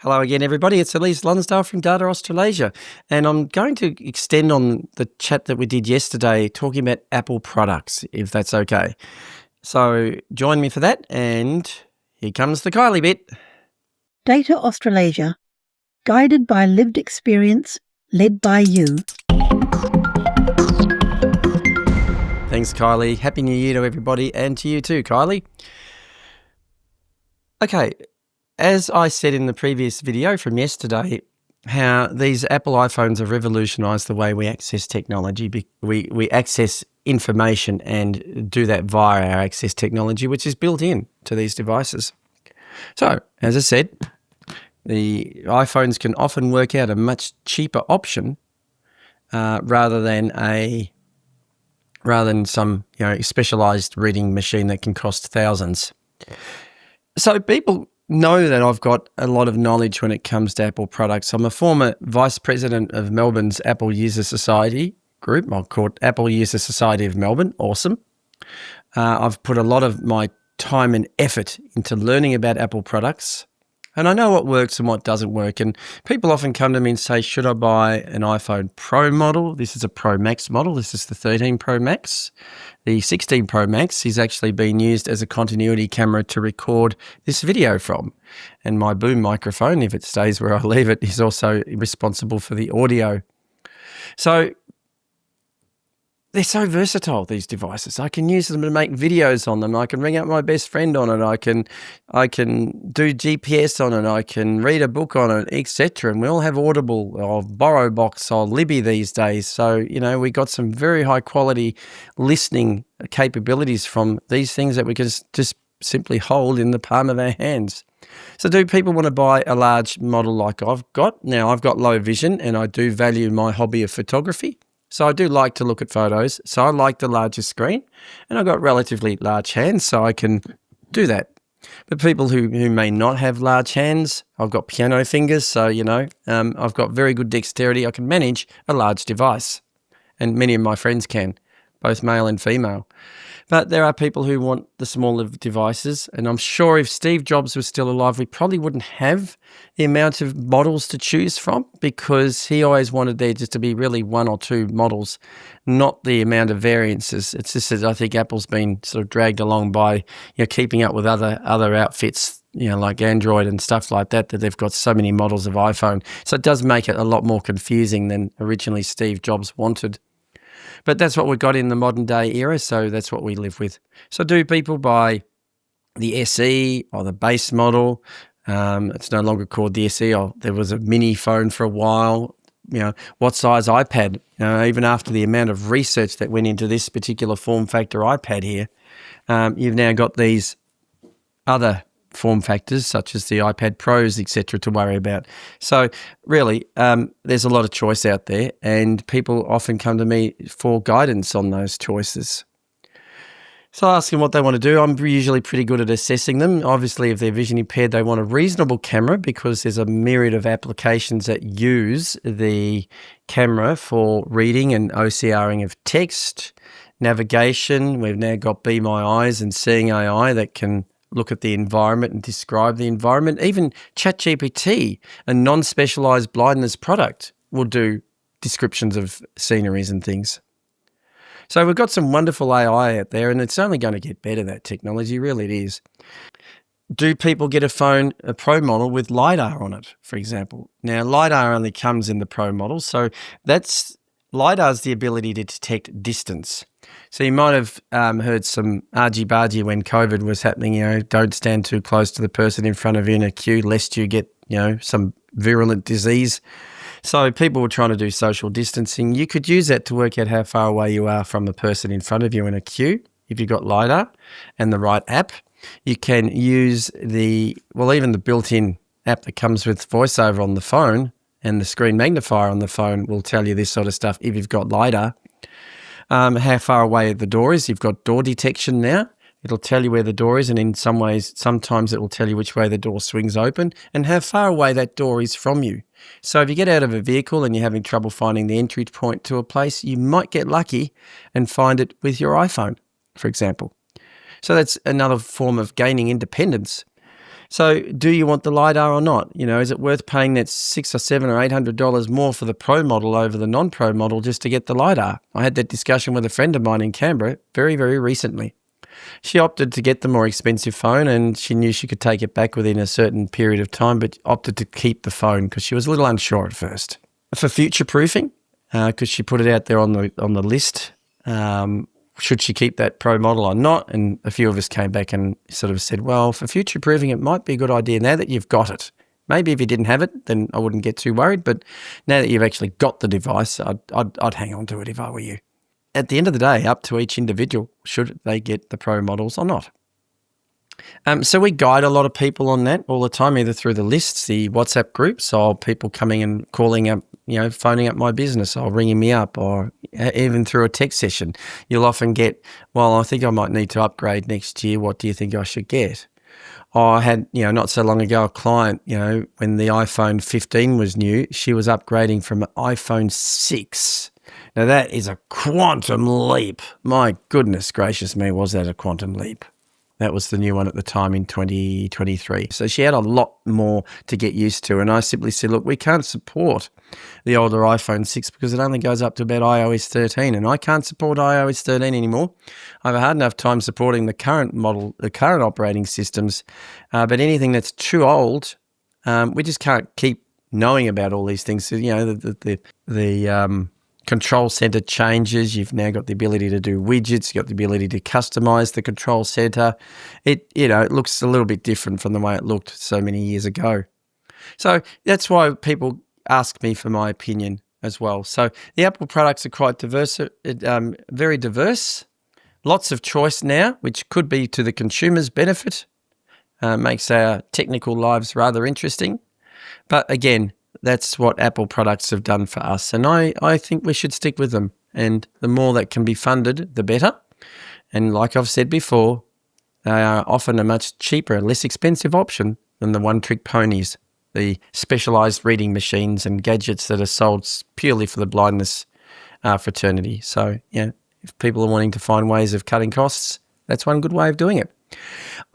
Hello again, everybody. It's Elise Lonsdale from Data Australasia, and I'm going to extend on the chat that we did yesterday talking about Apple products, if that's okay. So join me for that, and here comes the Kylie bit. Data Australasia, guided by lived experience, led by you. Thanks, Kylie. Happy New Year to everybody, and to you too, Kylie. Okay. As I said in the previous video from yesterday, how these Apple iPhones have revolutionised the way we access technology. We access information and do that via our access technology, which is built in to these devices. So, as I said, the iPhones can often work out a much cheaper option rather than some specialised reading machine that can cost thousands. So people know that I've got a lot of knowledge when it comes to Apple products. I'm a former vice president of Melbourne's Apple User Society group. I'll call it Apple User Society of Melbourne. Awesome. I've put a lot of my time and effort into learning about Apple products, and I know what works and what doesn't work. And people often come to me and say, should I buy an iPhone Pro model? This is a Pro Max model. This is the 13 Pro Max. The 16 Pro Max is actually being used as a continuity camera to record this video from. And my boom microphone, if it stays where I leave it, is also responsible for the audio. So they're so versatile, these devices. I can use them to make videos on them. I can ring up my best friend on it. I can do GPS on it. I can read a book on it, etc. And we all have Audible or BorrowBox or Libby these days. So, we got some very high quality listening capabilities from these things that we can just simply hold in the palm of our hands. So do people want to buy a large model like I've got? Now, I've got low vision and I do value my hobby of photography. So I do like to look at photos. So I like the larger screen, and I've got relatively large hands, so I can do that. But people who may not have large hands, I've got piano fingers, so, I've got very good dexterity. I can manage a large device, and many of my friends can, both male and female. But there are people who want the smaller devices, and I'm sure if Steve Jobs was still alive, we probably wouldn't have the amount of models to choose from, because he always wanted there just to be really one or two models, not the amount of variances. It's just that I think Apple's been sort of dragged along by keeping up with other outfits, like Android and stuff like that they've got so many models of iPhone. So it does make it a lot more confusing than originally Steve Jobs wanted. But that's what we've got in the modern day era, so that's what we live with. So do people buy the SE or the base model? It's no longer called the SE. There was a mini phone for a while. What size iPad? Even after the amount of research that went into this particular form factor iPad here, you've now got these other form factors such as the iPad Pros, etc., to worry about. So really, there's a lot of choice out there, and people often come to me for guidance on those choices. So I ask them what they want to do. I'm usually pretty good at assessing them. Obviously, if they're vision impaired, they want a reasonable camera, because there's a myriad of applications that use the camera for reading and OCRing of text, navigation. We've now got Be My Eyes and Seeing AI that can look at the environment and describe the environment. Even ChatGPT, a non-specialised blindness product, will do descriptions of sceneries and things. So we've got some wonderful AI out there, and it's only going to get better, that technology, really it is. Do people get a Pro model with LiDAR on it, for example? Now, LiDAR only comes in the Pro model, so LiDAR's the ability to detect distance. So you might have heard some argy-bargy when COVID was happening, don't stand too close to the person in front of you in a queue lest you get, some virulent disease. So people were trying to do social distancing. You could use that to work out how far away you are from the person in front of you in a queue if you've got LiDAR and the right app. You can use even the built-in app that comes with VoiceOver on the phone, and the screen magnifier on the phone will tell you this sort of stuff if you've got LiDAR. How far away the door is. You've got door detection now. It'll tell you where the door is, and in some ways, sometimes it will tell you which way the door swings open and how far away that door is from you. So if you get out of a vehicle and you're having trouble finding the entry point to a place, you might get lucky and find it with your iPhone, for example. So that's another form of gaining independence. So do you want the LiDAR or not? Is it worth paying that $600 or $700 or $800 more for the Pro model over the non-Pro model just to get the LiDAR? I had that discussion with a friend of mine in Canberra very, very recently. She opted to get the more expensive phone, and she knew she could take it back within a certain period of time, but opted to keep the phone because she was a little unsure at first. For future-proofing, because she put it out there on the list, should she keep that Pro model or not? And a few of us came back and sort of said, well, for future-proofing, it might be a good idea now that you've got it. Maybe if you didn't have it, then I wouldn't get too worried. But now that you've actually got the device, I'd hang on to it if I were you. At the end of the day, up to each individual, should they get the Pro models or not. So we guide a lot of people on that all the time, either through the lists, the WhatsApp groups, or people coming and calling up, phoning up my business or ringing me up, or even through a text session. You'll often get, well, I think I might need to upgrade next year. What do you think I should get? Or I had, not so long ago, a client, when the iPhone 15 was new, she was upgrading from an iPhone 6. Now, that is a quantum leap. My goodness gracious me, was that a quantum leap? That was the new one at the time in 2023. So she had a lot more to get used to. And I simply said, look, we can't support the older iPhone 6 because it only goes up to about iOS 13. And I can't support iOS 13 anymore. I've had enough time supporting the current model, the current operating systems. But anything that's too old, we just can't keep knowing about all these things. So, the control center changes. You've now got the ability to do widgets. You've got the ability to customize the control center. It looks a little bit different from the way it looked so many years ago. So that's why people ask me for my opinion as well. So the Apple products are quite diverse, very diverse. Lots of choice now, which could be to the consumer's benefit. Makes our technical lives rather interesting. But again, that's what Apple products have done for us. And I think we should stick with them. And the more that can be funded, the better. And like I've said before, they are often a much cheaper, less expensive option than the one-trick ponies, the specialised reading machines and gadgets that are sold purely for the blindness fraternity. So, if people are wanting to find ways of cutting costs, that's one good way of doing it.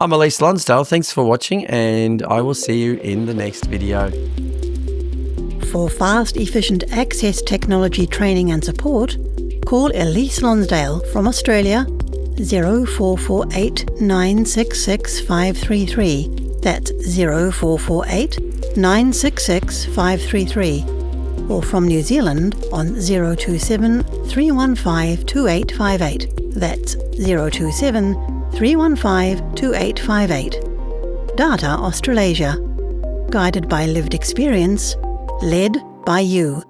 I'm Elise Lonsdale. Thanks for watching, and I will see you in the next video. For fast, efficient access technology training and support, call Elise Lonsdale from Australia 0448 966 533. That's 0448 966 533. Or from New Zealand on 027 315 2858. That's 027 315 2858. Data Australasia. Guided by lived experience. Led by you.